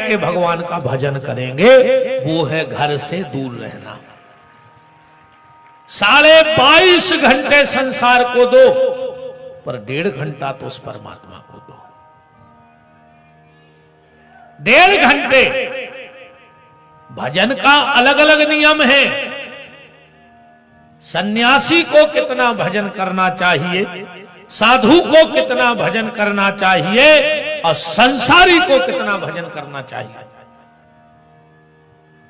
के भगवान का भजन करेंगे वो है घर से दूर रहना। 22.5 घंटे संसार को दो, पर 1.5 घंटा तो उस परमात्मा को दो। 1.5 घंटे भजन का अलग अलग नियम है। सन्यासी को कितना भजन करना चाहिए, साधु को कितना भजन करना चाहिए, और संसारी को कितना भजन करना चाहिए।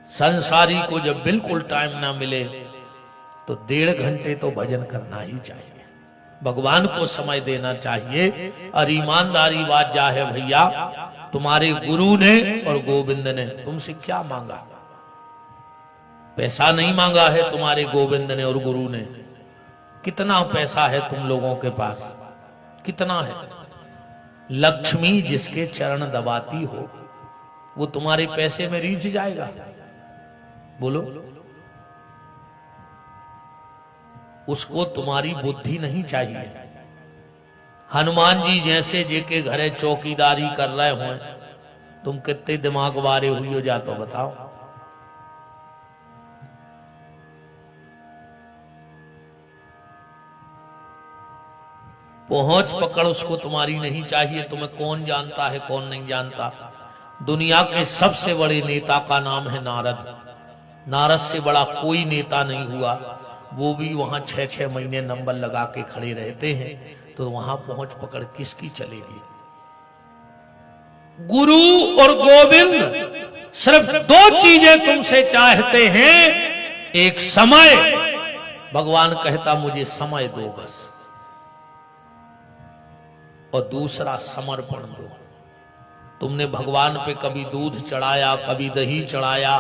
संसारी को जब बिल्कुल टाइम ना मिले तो 1.5 घंटे तो भजन करना ही चाहिए। भगवान को समय देना चाहिए। और ईमानदारी बात जा है भैया, तुम्हारे गुरु ने और गोविंद ने तुमसे क्या मांगा? पैसा नहीं मांगा है तुम्हारे गोविंद ने और गुरु ने। कितना पैसा है तुम लोगों के पास? कितना है? लक्ष्मी जिसके चरण दबाती हो वो तुम्हारे पैसे में रीझ जाएगा? बोलो। उसको तुम्हारी बुद्धि नहीं चाहिए। हनुमान जी जैसे जेके घरे चौकीदारी कर रहे हो, तुम कितने दिमाग वारे हुई हो जा तो बताओ। पहुंच पकड़ उसको तुम्हारी नहीं चाहिए। तुम्हें कौन जानता है कौन नहीं जानता। दुनिया के सबसे बड़े नेता का नाम है नारद। नारद से बड़ा कोई नेता नहीं हुआ। वो भी वहां 6-6 महीने नंबर लगा के खड़े रहते हैं, तो वहां पहुंच पकड़ किसकी चलेगी? गुरु और गोविंद सिर्फ 2 चीजें तुमसे चाहते हैं। एक समय, भगवान कहता मुझे समय दो बस, और दूसरा समर्पण दो। तुमने भगवान पे कभी दूध चढ़ाया, कभी दही चढ़ाया,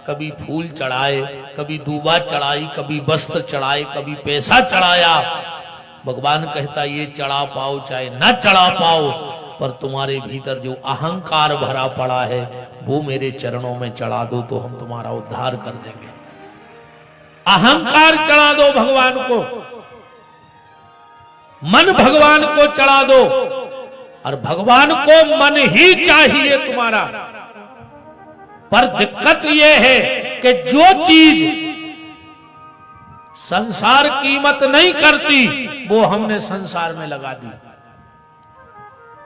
कभी फूल चढ़ाए, कभी दूबा चढ़ाई, कभी वस्त्र चढ़ाए, कभी पैसा चढ़ाया। भगवान कहता ये चढ़ा पाओ चाहे ना चढ़ा पाओ, पर तुम्हारे भीतर जो अहंकार भरा पड़ा है वो मेरे चरणों में चढ़ा दो, तो हम तुम्हारा उद्धार कर देंगे। अहंकार चढ़ा दो भगवान को, मन भगवान को चढ़ा दो। और भगवान को मन ही चाहिए तुम्हारा। पर दिक्कत यह है कि जो चीज संसार कीमत नहीं करती वो हमने संसार में लगा दी।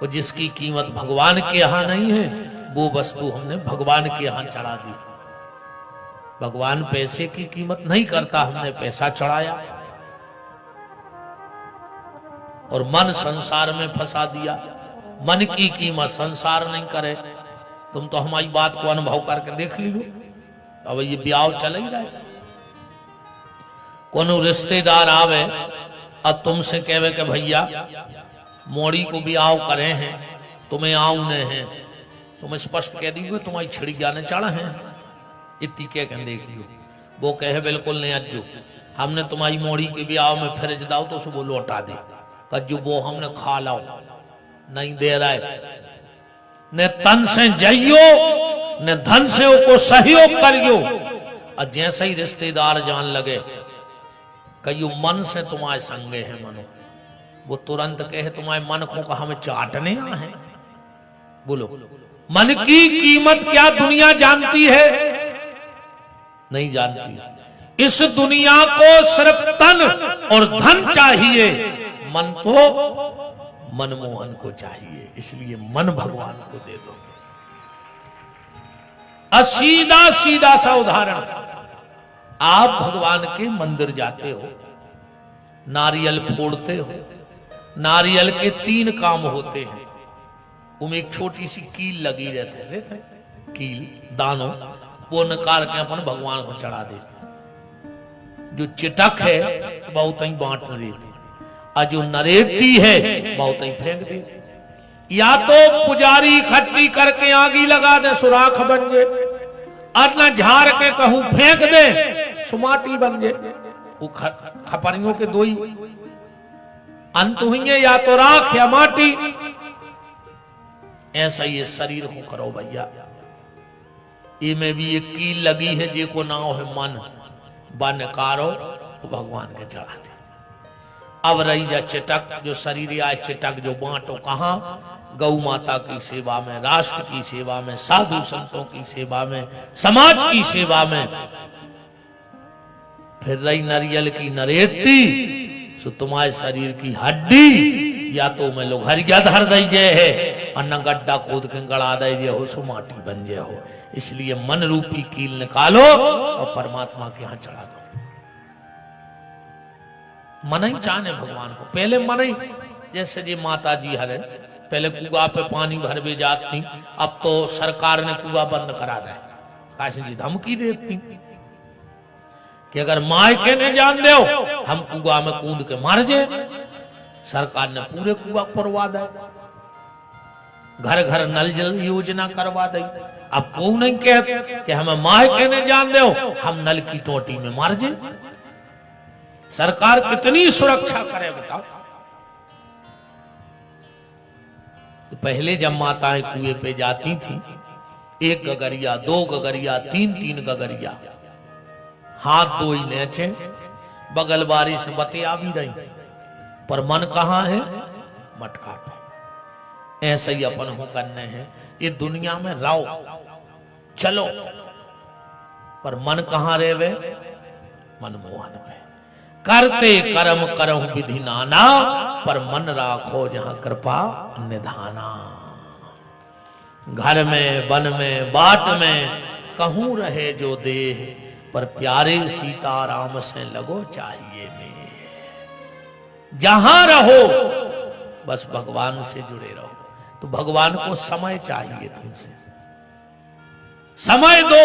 और जिसकी कीमत भगवान के यहां नहीं है वो वस्तु हमने भगवान के यहां चढ़ा दी। भगवान पैसे की कीमत नहीं करता, हमने पैसा चढ़ाया। और मन संसार में फंसा दिया। मन की कीमत संसार नहीं करे। तुम तो हमारी बात को अनुभव करके देख लीजिए। अब ये ब्याह चल ही रहा है। कोनो रिश्तेदार आवे अब तुमसे कहे कि भैया मोड़ी को ब्याह करे हैं, तुम्हें आउने हैं, तुम स्पष्ट कह दीजिए तुम्हारी छिड़ी जाने चढ़ा है, इतनी कह देख लियो। वो कहे बिल्कुल नहीं अज्जू, हमने तुम्हारी मोड़ी के ब्याह में फ्रिज दाओ तो उसको लौटा दे। कज्जू वो हमने खा लाओ, नहीं दे रहा है। न तन से जाइयो न धन से उसको सहयोग करियो। और जैसे ही रिश्तेदार जान लगे कहियो मन से तुम्हारे संगे है मनो, वो तुरंत कहे तुम्हारे मन को का हमें चाटने हैं। बोलो, मन की कीमत क्या दुनिया जानती है? नहीं जानती। इस दुनिया को सिर्फ तन और धन चाहिए, मन तो मनमोहन को चाहिए। इसलिए मन भगवान को दे दो। सीधा सीधा सा उदाहरण, आप भगवान के मंदिर जाते हो, नारियल फोड़ते हो। नारियल के 3 काम होते हैं। उनमें एक छोटी सी कील लगी रहते कील दानों, वो निकाल के अपन भगवान को चढ़ा देते। जो चिटक है बहुत ही बांट देते, और जो नरेटी है बहुत ही फेंक दे। या तो पुजारी इकट्ठी करके आगी लगा दे, सुराख बन जाए, और न झाड़ के कहूं फेंक दे, सुमाटी बन जाए। वो खपरियों के 2 ही अंत हुई, या तो राख या माटी। ऐसा ये शरीर को करो भैया। ये में भी एक कील लगी है, जे को नाव है मन, बन कारो तो भगवान के चढ़ा दे। अब रही जा चिटक, जो शरीर आए चिटक जो बांटो कहां? गौ माता की सेवा में, राष्ट्र की सेवा में, साधु संतों की सेवा में, समाज की सेवा में। फिर रही नरियल की नरेटी, सो तुम्हारे शरीर की हड्डी या तो मैं लोग हरिया धर दीजे है और न गड्ढा खोद के गड़ा दीजे हो, सो माटी बन जाए हो। इसलिए मन रूपी कील निकालो और परमात्मा के यहां चढ़ा दो। मन ही चाहे भगवान को, पहले मन ही, जैसे जी माता जी हरे पहले कुआ पे पानी भर भी जाती, अब तो सरकार ने कुआ बंद करा दे। काशी जी धमकी देती कि अगर मायके ने जान दो हम कुआ में कूद के मार जाए। सरकार ने पूरे कुआ करवा दे, घर घर नल जल योजना करवा दी। अब को नहीं कह कि हमें मायके ने जान दो हम नल की टोटी में मार जाए। सरकार कितनी सुरक्षा करे बताओ। तो पहले जब माताएं कुएं पे जाती थी, एक गगरिया, दो गगरिया, तीन तीन गगरिया, हाथ धो ही लेचे, बगल बारी से बतिया भी रही, पर मन कहां है? मटका पे। ऐसे ही अपन हो करने हैं, ये दुनिया में रहो चलो, पर मन कहां रहे वे? मनमोहन में। करते कर्म करहु विधि नाना, पर मन राखो जहां कृपा निधाना। घर में, वन में, बाट में, कहूं रहे जो देह, पर प्यारे सीताराम से लगो चाहिए ने। जहां रहो बस भगवान से जुड़े रहो। तो भगवान को समय चाहिए, तुमसे समय दो,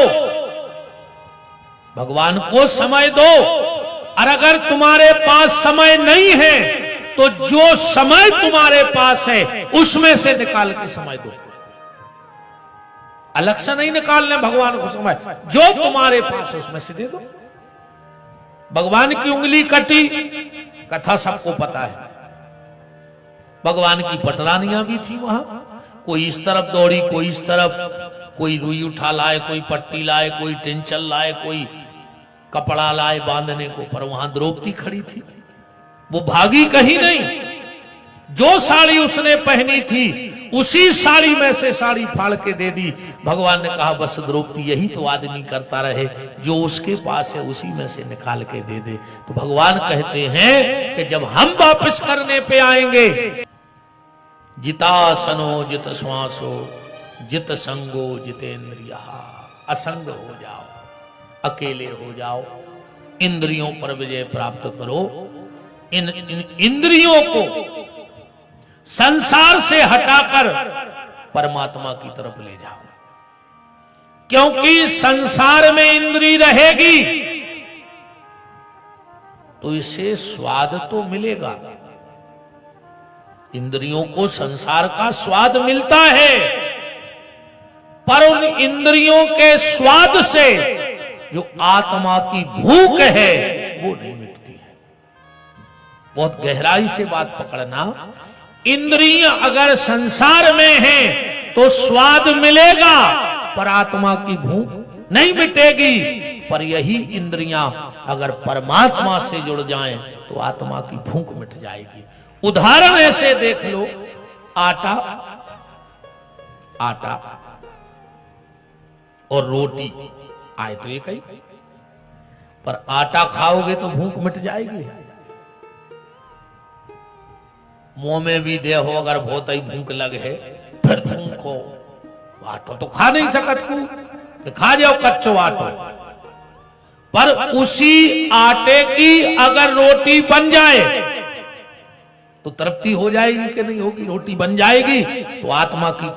भगवान को समय दो। और अगर तुम्हारे पास समय नहीं है तो जो समय तुम्हारे पास है उसमें से निकाल के समय दो। अलग से नहीं निकालने भगवान को समय, जो तुम्हारे पास है उसमें से दे दो। भगवान की उंगली कटी, कथा सबको पता है। भगवान की पटरानियां भी थी वहां, कोई इस तरफ दौड़ी, कोई इस तरफ, कोई रुई उठा लाए, कोई पट्टी लाए, कोई टिंचल लाए, कोई कपड़ा लाए बांधने को, पर वहां द्रौपदी खड़ी थी। वो भागी कहीं नहीं। जो साड़ी उसने पहनी थी उसी साड़ी में से साड़ी फाड़ के दे दी। भगवान ने कहा बस द्रौपदी यही तो आदमी करता रहे, जो उसके पास है उसी में से निकाल के दे दे। तो भगवान कहते हैं कि जब हम वापस करने पे आएंगे, जितासनो जित श्वासो जित संगो जितेंद्रिया, असंग हो जाओ, अकेले हो जाओ, इंद्रियों पर विजय प्राप्त करो। इन इंद्रियों को संसार से हटाकर परमात्मा की तरफ ले जाओ, क्योंकि संसार में इंद्री रहेगी तो इसे स्वाद तो मिलेगा। इंद्रियों को संसार का स्वाद मिलता है, पर उन इंद्रियों के स्वाद से जो आत्मा की भूख है वो नहीं मिटती है। बहुत गहराई से बात पकड़ना। इंद्रियां अगर संसार में हैं तो स्वाद मिलेगा, पर आत्मा की भूख नहीं मिटेगी। पर यही इंद्रियां अगर परमात्मा से जुड़ जाएं तो आत्मा की भूख मिट जाएगी। उदाहरण ऐसे देख लो, आटा आटा और रोटी आए तो एक ही, पर आटा खाओगे तो भूख मिट जाएगी। मुंह में भी दे हो अगर बहुत ही भूख लगे है फिर भूखो। आटो तो खा नहीं सकत को, खा जाओ कच्चो आटो, पर उसी आटे की अगर रोटी बन जाए तो तृप्ति हो जाएगी कि नहीं होगी? रोटी बन जाएगी तो आत्मा की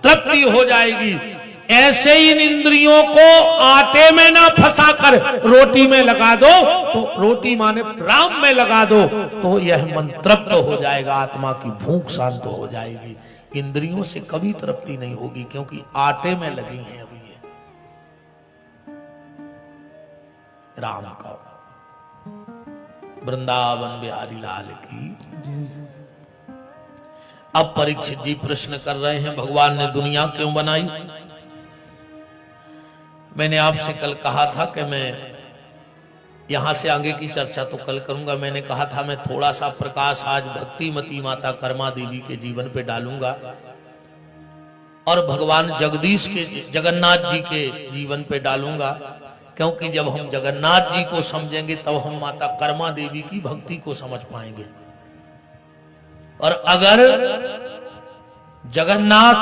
तृप्ति हो जाएगी। ऐसे ही इन इंद्रियों को आटे में ना फंसाकर रोटी में लगा दो, तो रोटी माने राम में लगा दो तो यह मन तृप्त हो जाएगा, आत्मा की भूख शांत हो जाएगी। इंद्रियों से कभी तृप्ति नहीं होगी, क्योंकि आटे में लगी हैं अभी ये। राम का वृंदावन बिहारी लाल की। अब परीक्षित जी प्रश्न कर रहे हैं, भगवान ने दुनिया क्यों बनाई? मैंने आपसे कल कहा था कि मैं यहां से आगे की चर्चा तो कल करूंगा। मैंने कहा था मैं थोड़ा सा प्रकाश आज भक्तिमती माता कर्मा देवी के जीवन पे डालूंगा। और भगवान जगदीश के जगन्नाथ जी के जीवन पे डालूंगा, क्योंकि जब हम जगन्नाथ जी को समझेंगे तब हम माता कर्मा देवी की भक्ति को समझ पाएंगे। और अगर जगन्नाथ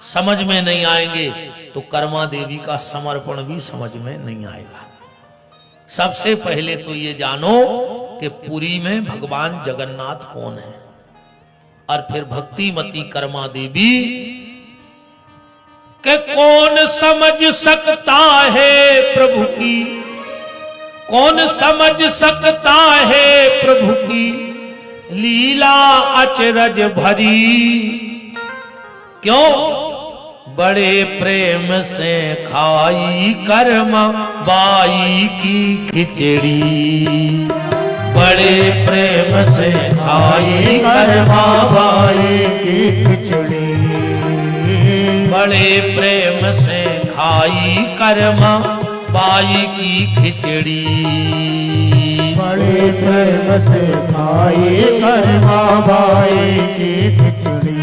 समझ में नहीं आएंगे तो कर्मा देवी का समर्पण भी समझ में नहीं आएगा। सबसे पहले तो ये जानो कि पुरी में भगवान जगन्नाथ कौन है, और फिर भक्तिमती कर्मा देवी के कौन समझ सकता है प्रभु की, कौन समझ सकता है प्रभु की लीला अचरज भरी। क्यों? बड़े प्रेम से खाई कर्मा बाई की खिचड़ी, बड़े प्रेम से खाई कर्मा बाई की खिचड़ी, बड़े प्रेम से खाई कर्मा बाई की खिचड़ी, बड़े प्रेम से खाई कर्मा बाई की खिचड़ी।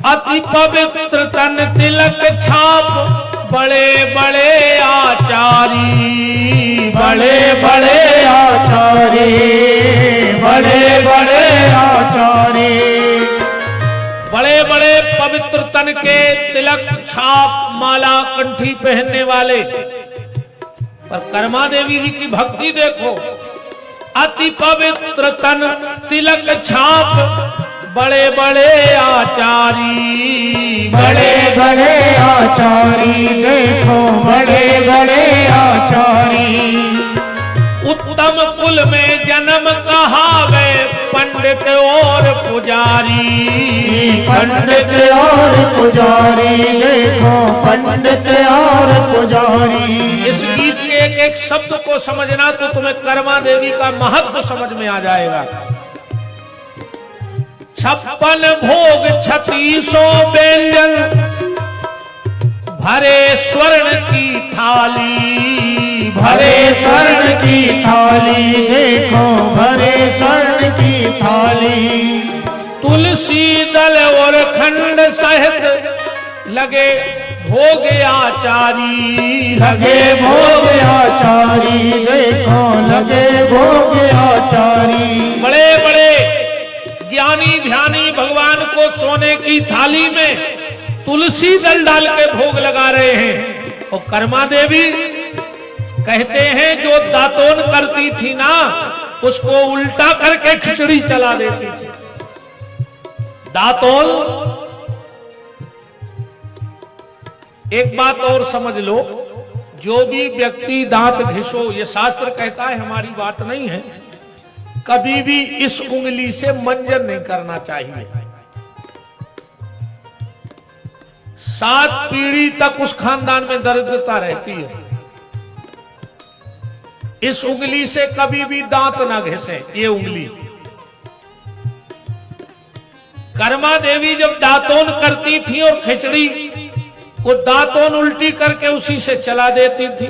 अति पवित्र तन तिलक छाप बड़े बड़े आचारी, बड़े बड़े आचार्य, बड़े बड़े आचार्य, बड़े बड़े पवित्र तन के तिलक छाप माला कंठी पहनने वाले। पर कर्मा देवी जी की भक्ति देखो, अति पवित्र तन तिलक छाप बड़े बड़े आचारी, बड़े बड़े आचारी, देखो बड़े बड़े आचारी। उत्तम कुल में जन्म कहावे पंडित और पुजारी, पंडित और पुजारी, देखो पंडित और पुजारी। इस गीत के एक एक शब्द को समझना तो तुम्हें कर्मा देवी का महत्व समझ में आ जाएगा। 56 भोग 3600 व्यंजन भरे स्वर्ण की थाली, भरे स्वर्ण की थाली, देखो भरे स्वर्ण की थाली। तुलसी दल और खंड सहित लगे भोग आचारी, लगे भोग आचारी, देखो लगे भोग आचारी। बड़े बड़े ज्ञानी ध्यानी भगवान को सोने की थाली में तुलसी दल डाल के भोग लगा रहे हैं। और कर्मा देवी कहते हैं जो दातोन करती थी ना, उसको उल्टा करके खिचड़ी चला देती थी। दातोन, एक बात और समझ लो, जो भी व्यक्ति दांत घिसो, ये शास्त्र कहता है, हमारी बात नहीं है, कभी भी इस उंगली से मंजन नहीं करना चाहिए। 7 पीढ़ी तक उस खानदान में दरिद्रता रहती है। इस उंगली से कभी भी दांत ना घिसे, ये उंगली। कर्मा देवी जब दातोन करती थी और खिचड़ी को दातोन उल्टी करके उसी से चला देती थी।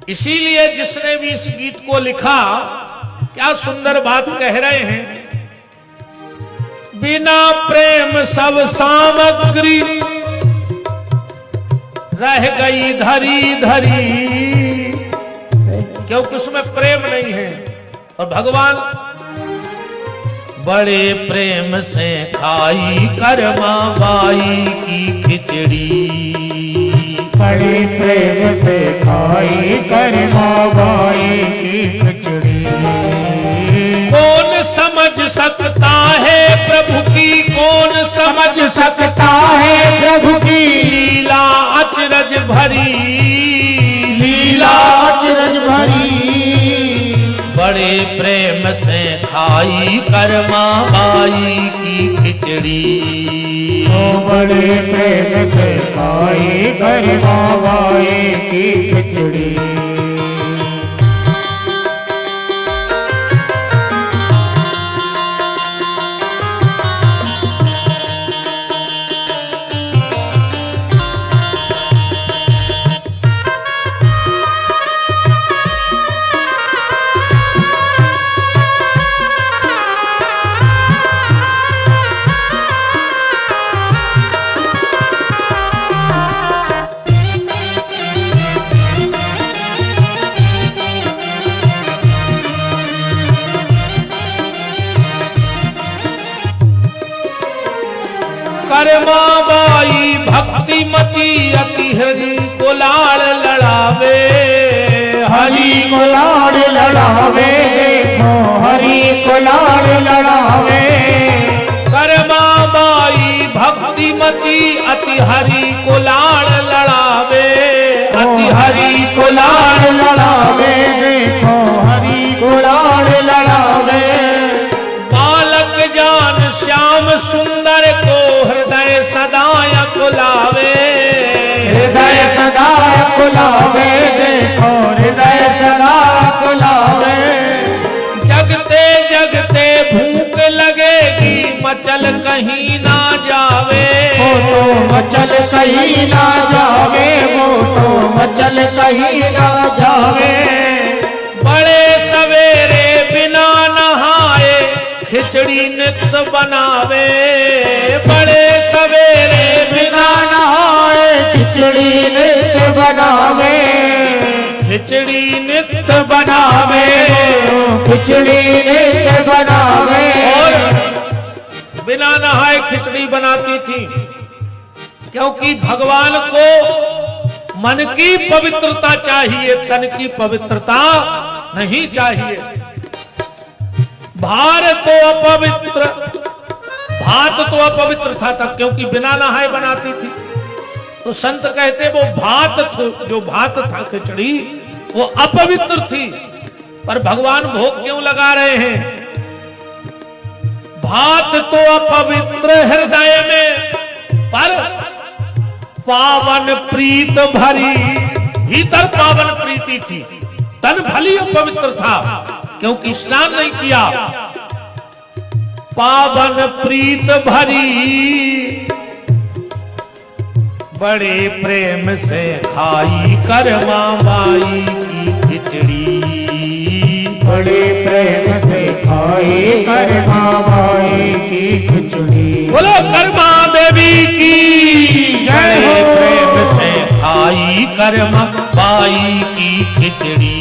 इसीलिए जिसने भी इस गीत को लिखा, क्या सुंदर बात कह रहे हैं, बिना प्रेम सब सामग्री रह गई धरी धरी, क्योंकि उसमें प्रेम नहीं है। और भगवान बड़े प्रेम से खाई कर्मा बाई की खिचड़ी, बड़े प्रेम से खाई कर्मा बाई की खिचड़ी। कौन समझ सकता है प्रभु की, कौन समझ सकता है प्रभु की लीला अचरज भरी, लीला अचरज भरी। खाई कर्मा बाई की खिचड़ी। बड़े प्रेम से खाई कर्मा बाई की खिचड़ी। कर्मा बाई भक्ति मती अति हरि को लाड़ लड़ावे। हरि को लाड़ लड़ावे, देखो हरि को लाड़ लड़ावे। कर्मा बाई भक्ति मती अति हरि को लाड़ लड़ावे। अति हरि को लाड़ लड़ावे, देखो हरि को लाड़ लड़ावे। बालक जान श्याम सुंदर को हृदय सदाय कुलावे। हृदय सदा कुलावे, देखो हृदय सदा कुलावे। जगते जगते भूख लगेगी मचल कहीं ना जावे। वो तो मचल कहीं ना जावे, वो तो मचल कहीं ना जावे। बड़े सवेरे बिना नहाए खिचड़ी नित्य बनावे। बड़े सवेरे बिना नहाए खिचड़ी नित्य बनावे। खिचड़ी नित्य बनावे। खिचड़ी नित्य बनावे। और बिना नहाए खिचड़ी बनाती थी, क्योंकि भगवान को मन की पवित्रता चाहिए, तन की पवित्रता नहीं चाहिए। भार तो अपवित्र, भात तो अपवित्र था तब, क्योंकि बिना नहाए बनाती थी। तो संत कहते वो भात जो भात था खिचड़ी वो अपवित्र थी, पर भगवान भोग क्यों लगा रहे हैं? भात तो अपवित्र हृदय में, पर पावन प्रीत भरी, भीतर पावन प्रीति थी। तन भली पवित्र था क्योंकि स्नान नहीं किया। पावन प्रीत भरी बड़े प्रेम से खाई कर्मा बाई की खिचड़ी। बड़े प्रेम से खाई कर्मा बाई की खिचड़ी। बोलो कर्मा देवी की जय हो। बड़े प्रेम से खाई कर्मा बाई की खिचड़ी।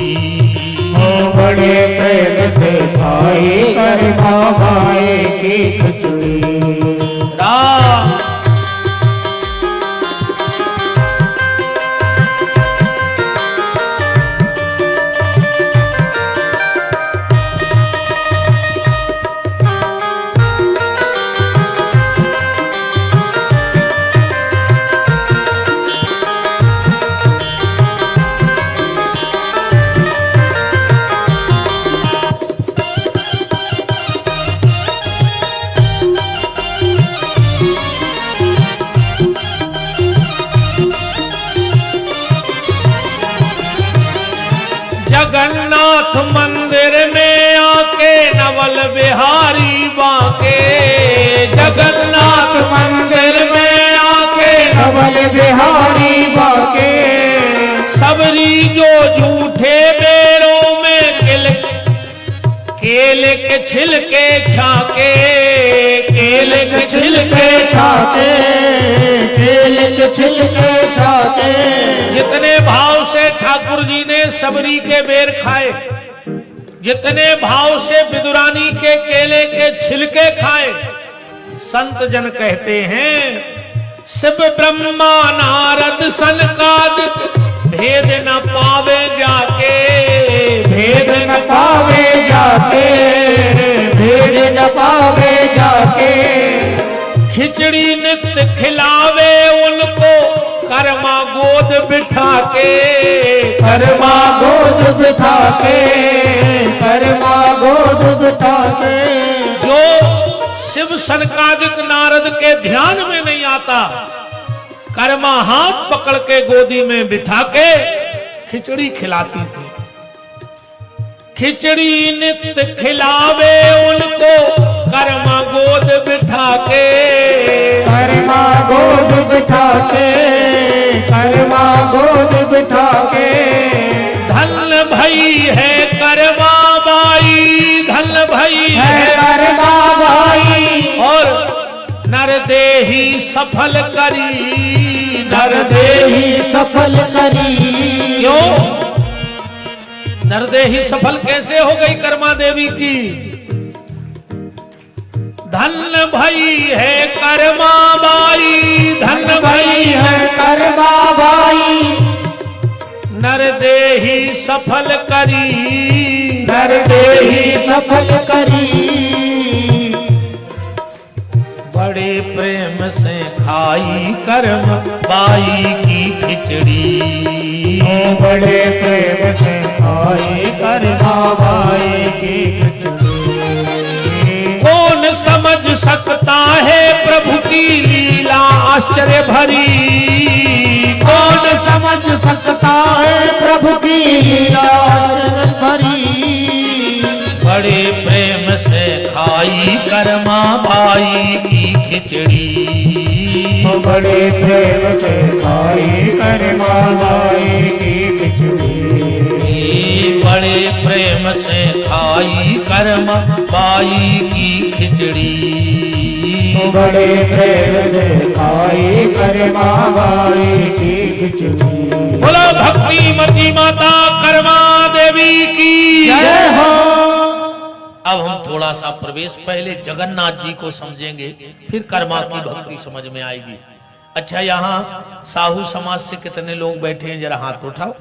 बड़े प्रेम से खाई कर्मा बाई की खिचड़ी। राम जगन्नाथ मंदिर में आके नवल बिहारी बाके। जगन्नाथ मंदिर में आके नवल बिहारी बाके। सबरी जो झूठे बेरों में केले के छिलके छाके। केले के छिलके छाके, केले के छिलके छाके। जितने भाव से ठाकुर जी ने सबरी के बेर खाए, जितने भाव से विदुरानी के केले के छिलके खाए, संत जन कहते हैं शिव ब्रह्मा नारद सनकादिक भेद न पावे जाके। भेद न पावे जाके, भेद न पावे जाके। खिचड़ी नित्य खिलावे उनको कर्मा गोद बिठा बिठा के, कर्मा गोद बिठा के, कर्मा गोद बिठा के। जो शिव सनकादिक नारद के ध्यान में नहीं आता, कर्मा हाथ पकड़ के गोदी में बिठा के खिचड़ी खिलाती थी। खिचड़ी नित्य खिलावे उनको कर्मा गोद बिठा के, कर्मा गोद बिठा के, कर्मा गोद बिठा के। धन भई है कर्मा बाई, धन भई है कर्मा बाई, और नर देही सफल करी, नर देही सफल करी। क्यों नरदेही सफल कैसे हो गई कर्मा देवी की? धन भई है कर्मा बाई, धन भई है कर्मा बाई, नरदेही सफल करी, नर देही सफल करी। बड़े प्रेम से खाई कर्म बाई की खिचड़ी, बड़े प्रेम से खाई कर्मा बाई की खिचड़ी। कौन समझ सकता है प्रभु की लीला आश्चर्य भरी, कौन समझ सकता है प्रभु की लीला भरी। बड़े प्रेम से खाई कर्मा बाई की खिचड़ी, बड़े प्रेम से खाई कर्मा बाई की खिचड़ी। बड़े प्रेम से खाई कर्मा बाई की खिचड़ी, बड़े प्रेम से खाई कर्मा बाई की खिचड़ी। बोलो भक्ति मती माता कर्मा देवी की जय हो। अब हम थोड़ा सा प्रवेश पहले जगन्नाथ जी को समझेंगे, फिर कर्मा की भक्ति समझ में आएगी। अच्छा, यहाँ साहू समाज से कितने लोग बैठे हैं? जरा हाथ उठाओ।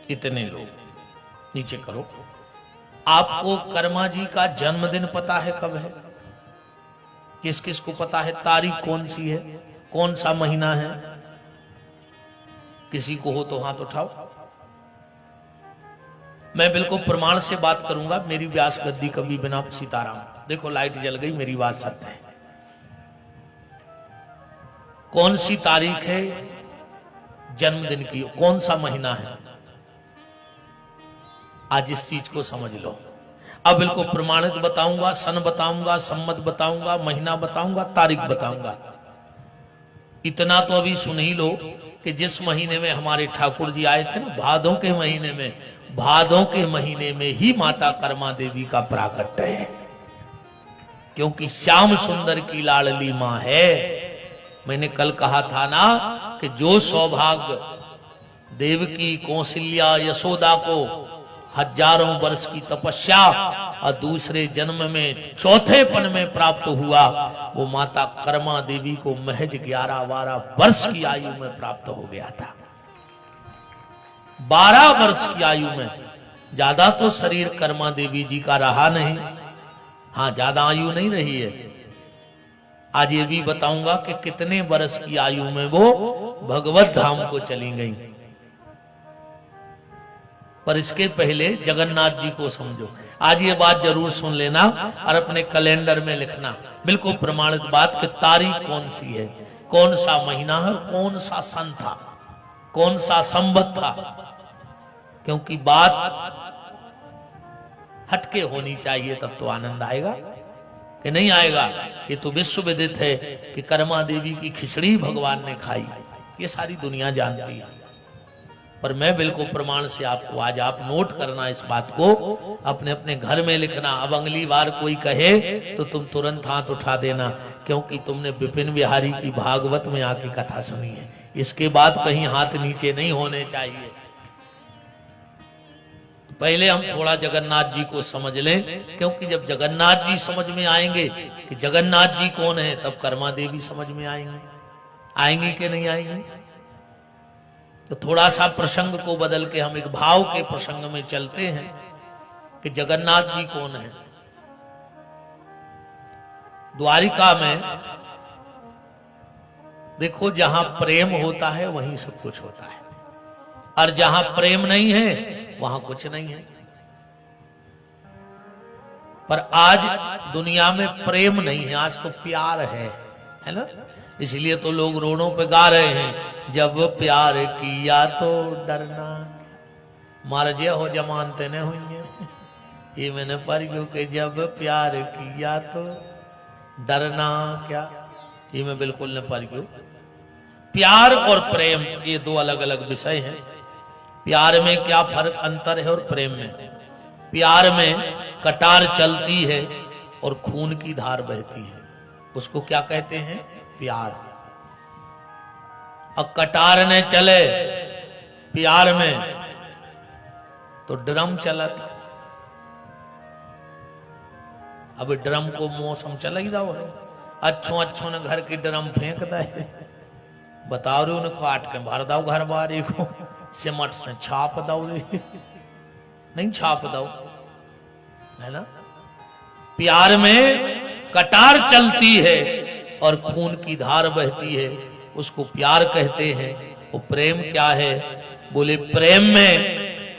कितने लोग? नीचे करो। आपको कर्मा जी का जन्मदिन पता है कब है? किस किस को पता है? तारीख कौन सी है? कौन सा महीना है? किसी को हो तो हाथ उठाओ। मैं बिल्कुल प्रमाण से बात करूंगा, मेरी व्यास गद्दी कभी बिना सीताराम। देखो लाइट जल गई, मेरी बात सत्य है। कौन सी तारीख है जन्मदिन की? कौन सा महीना है? आज इस चीज को समझ लो। अब बिल्कुल प्रमाणित बताऊंगा, सन बताऊंगा, सम्मत बताऊंगा, महीना बताऊंगा, तारीख बताऊंगा। इतना तो अभी सुन ही लो कि जिस महीने में हमारे ठाकुर जी आए थे ना, भादों के महीने में, भादों के महीने में ही माता कर्मा देवी का प्राकट्य है, क्योंकि श्याम सुंदर की लाडली मां है। मैंने कल कहा था ना कि जो सौभाग्य देवकी, कौशल्या, यशोदा को हजारों वर्ष की तपस्या और दूसरे जन्म में चौथेपन में प्राप्त हुआ, वो माता कर्मा देवी को महज 11-12 वर्ष की आयु में प्राप्त हो गया था। 12 वर्ष की आयु में। ज्यादा तो शरीर कर्मा देवी जी का रहा नहीं, हाँ ज्यादा आयु नहीं रही है। आज ये भी बताऊंगा कि कितने वर्ष की आयु में वो भगवत धाम को चली गई। पर इसके पहले जगन्नाथ जी को समझो। आज ये बात जरूर सुन लेना और अपने कैलेंडर में लिखना, बिल्कुल प्रमाणित बात कि तारीख कौन सी है, कौन सा महीना है, कौन सा सन था, कौन सा संवत था। क्योंकि बात हटके होनी चाहिए, तब तो आनंद आएगा कि नहीं आएगा। ये तो विश्व विदित है कि कर्मा देवी की खिचड़ी भगवान ने खाई, ये सारी दुनिया जानती है। पर मैं बिल्कुल प्रमाण से आपको, आज आप नोट करना इस बात को, अपने अपने घर में लिखना। अब अगली बार कोई कहे तो तुम तुरंत हाथ उठा देना, क्योंकि तुमने विपिन बिहारी की भागवत में आके कथा सुनी है। इसके बाद कहीं हाथ नीचे नहीं होने चाहिए। पहले हम थोड़ा जगन्नाथ जी को समझ लें, क्योंकि जब जगन्नाथ जी समझ में आएंगे कि जगन्नाथ जी कौन है, तब कर्मा देवी समझ में आएंगे। आएंगे कि नहीं आएंगे? तो थोड़ा सा प्रसंग को बदल के हम एक भाव के प्रसंग में चलते हैं कि जगन्नाथ जी कौन है। द्वारिका में देखो, जहां प्रेम होता है वहीं सब कुछ होता है। और जहां प्रेम नहीं है वहां कुछ नहीं है। पर आज दुनिया में प्रेम नहीं है, आज तो प्यार है ना। इसलिए तो लोग रोडों पे गा रहे हैं, जब प्यार किया तो डरना, मार जे हो जमानते न हुई है। ये मैंने पढ़ गयो कि जब प्यार किया तो डरना क्या, ये मैं बिल्कुल न पढ़ गयो। प्यार और प्रेम ये दो अलग अलग विषय हैं। प्यार में क्या फर्क अंतर है और प्रेम में? प्यार में कटार चलती है और खून की धार बहती है, उसको क्या कहते हैं? प्यार। अब कटार ने चले प्यार में तो ड्रम चला था। अब ड्रम को मौसम चला ही रहा है, अच्छों ने घर की ड्रम फेंक दे, बताओ रे उन्हें काट के भर दो घर बारी को, सिमट से छाप दो, नहीं छाप दो, है ना। प्यार में कटार चलती है और खून की धार बहती है, उसको प्यार कहते हैं। वो प्रेम क्या है? बोले प्रेम में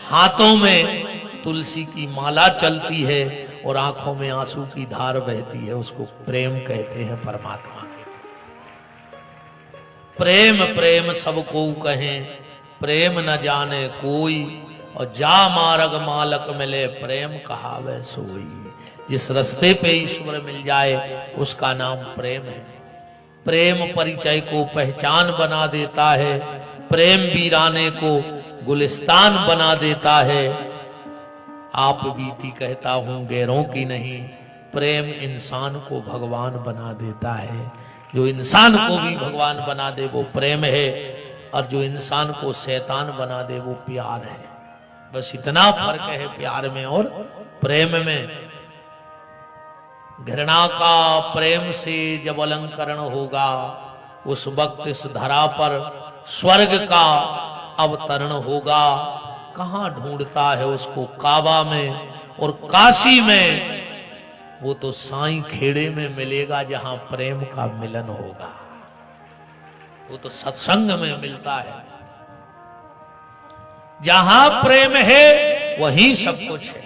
हाथों में तुलसी की माला चलती है और आंखों में आंसू की धार बहती है, उसको प्रेम कहते हैं परमात्मा के। प्रेम प्रेम सबको कहें, प्रेम न जाने कोई, और जा मार्ग मालक मिले, प्रेम कहावे सोई। जिस रास्ते पे ईश्वर मिल जाए उसका नाम प्रेम है। प्रेम परिचय को पहचान बना देता है, प्रेम वीराने को गुलिस्तान बना देता है। आप बीती कहता हूं गैरों की नहीं, प्रेम इंसान को भगवान बना देता है। जो इंसान को भी भगवान बना दे वो प्रेम है, और जो इंसान को शैतान बना दे वो प्यार है। बस इतना फर्क है प्यार में और प्रेम में। घृणा का प्रेम से जब अलंकरण होगा, उस वक्त इस धरा पर स्वर्ग का अवतरण होगा। कहां ढूंढता है उसको? काबा में और काशी में। वो तो साईं खेड़े में मिलेगा जहां प्रेम का मिलन होगा। वो तो सत्संग में मिलता है। जहां प्रेम है वहीं सब कुछ है।